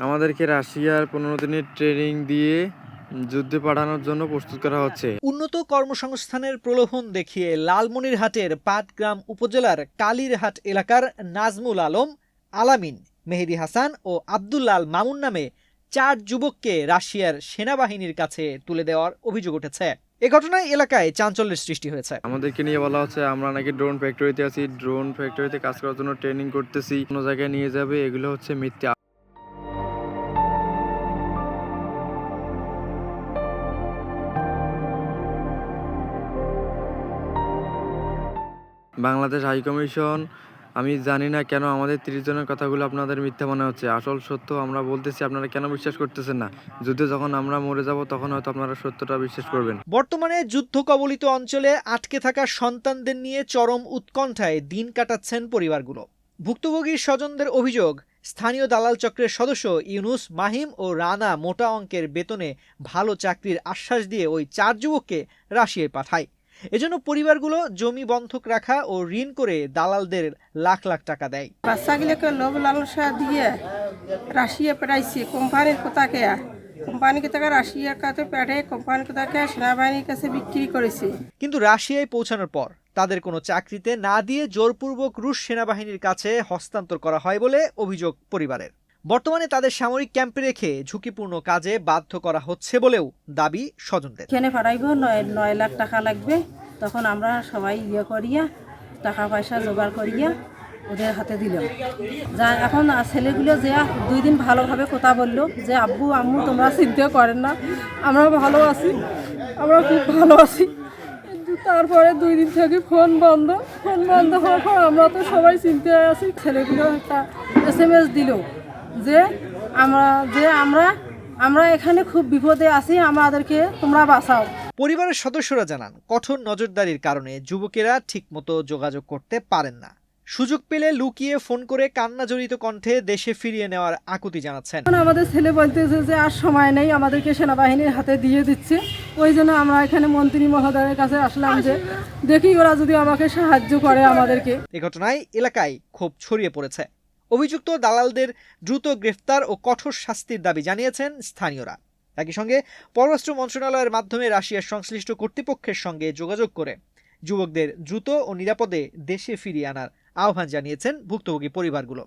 আমাদেরকে রাশিয়ার 15 দিনের ট্রেনিং দিয়ে যুদ্ধে পাঠানোর জন্য প্রস্তুত করা হচ্ছে। উন্নত কর্মসংস্থানের প্রলোভন দেখিয়ে লালমনিরহাটের পাটগ্রাম উপজেলার কালীরহাট এলাকার নাজমুল আলম, আলামিন, মেহেদী হাসান ও আব্দুল্লাল মামুন নামে 4 যুবককে রাশিয়ার সেনাবাহিনীর কাছে তুলে দেওয়ার অভিযোগ উঠেছে। এ ঘটনায় এলাকায় চাঞ্চল্যের সৃষ্টি হয়েছে। আমাদেরকে নিয়ে বলা হচ্ছে আমরা নাকি ড্রোন ফ্যাক্টরিতে আছি, ড্রোন ফ্যাক্টরিতে কাজ করার জন্য ট্রেনিং করতেছি, কোনো জায়গায় নিয়ে যাবে, এগুলো হচ্ছে মিথ্যা। বাংলাদেশ হাইকমিশন, আমি জানি না কেন আমাদের 30 জনের কথাগুলো আপনাদের মিথ্যা মনে হচ্ছে। আসল সত্য আমরা বলতেছি, আপনারা কেন বিশ্বাস করতেছেন না? যুদ্ধে যখন আমরা মরে যাব তখন হয়তো আপনারা সত্যটা বিশ্বাস করবেন। বর্তমানে যুদ্ধ কবলিত অঞ্চলে আটকে থাকা সন্তানদের নিয়ে চরম উৎকণ্ঠায় দিন কাটাচ্ছেন পরিবারগুলো। ভুক্তভোগীর স্বজনদের অভিযোগ, স্থানীয় দালাল চক্রের সদস্য ইউনুস, মাহিম ও রানা মোটা অঙ্কের বেতনে ভালো চাকরির আশ্বাস দিয়ে ওই 4 যুবককে রাশিয়ায় পাঠায়। এজন্য পরিবারগুলো জমি বন্ধক রাখা ও ঋণ করে দালালদের লাখ লাখ টাকা দেয়। বাচ্চাগুলোকে লোভ লালসা দিয়ে রাশিয়া পাঠাইছে কোম্পানির কোথাকে, কোম্পানি কোথাকে রাশিয়ার কাছে পাঠিয়ে কোম্পানি কোথাকে সেনাবাহিনীর কাছে বিক্রি করেছে। কিন্তু রাশিয়ায় পৌঁছানোর পর তাদের কোনো চাকরিতে না দিয়ে জোরপূর্বক রুশ সেনাবাহিনীর কাছে হস্তান্তর করা হয় বলে অভিযোগ পরিবারের। বর্তমানে তাদের সামরিক ক্যাম্পে রেখে ঝুঁকিপূর্ণ কাজে বাধ্য করা হচ্ছে বলেও দাবি স্বজনদের। এখানে পাঠাইব 9 লাখ টাকা লাগবে, তখন আমরা সবাই করিয়া টাকা পয়সা জোগাড় করিয়া ওদের হাতে দিলাম। যা এখন ছেলেগুলো যে 2 দিন ভালোভাবে কথা বললো যে আব্বু আম্মু তোমরা চিন্তা করেন না, আমরা ভালো আছি, আমরা খুব ভালো আছি। কিন্তু তারপরে 2 দিন থেকে ফোন বন্ধ হওয়ার পর আমরা তো সবাই চিন্তায় আছি। ছেলেগুলো একটা SMS দিল যে আমরা এখানে খুব বিপদে আছি, আমাদেরকে তোমরা বাঁচাও। পরিবারের সদস্যরা জানান, কঠোর নজরদারির কারণে যুবকেরা ঠিকমতো যোগাযোগ করতে পারেন না। সুযোগ পেলে লুকিয়ে ফোন করে কান্না জড়িত কণ্ঠে দেশে ফিরিয়ে নেওয়ার আকুতি জানাচ্ছেন। আমাদের ছেলে বলতেছে যে আর সময় নেই, আমাদেরকে সেনাবাহিনীর হাতে দিয়ে দিচ্ছে। ওই জন্য আমরা এখানে মন্ত্রী মহোদয়ের কাছে আসলাম যে দেখি ওরা যদি আমাকে সাহায্য করে আমাদেরকে। এই ঘটনায় এলাকায় ক্ষোভ ছড়িয়ে পড়েছে। অভিযুক্ত দালালদের দ্রুত গ্রেফতার ও কঠোর শাস্তির দাবি জানিয়েছেন স্থানীয়রা। একই সঙ্গে পররাষ্ট্র মন্ত্রণালয়ের মাধ্যমে রাশিয়ার সংশ্লিষ্ট কর্তৃপক্ষের সঙ্গে যোগাযোগ করে যুবকদের দ্রুত ও নিরাপদে দেশে ফিরিয়ে আনার আহ্বান জানিয়েছেন ভুক্তভোগী পরিবারগুলো।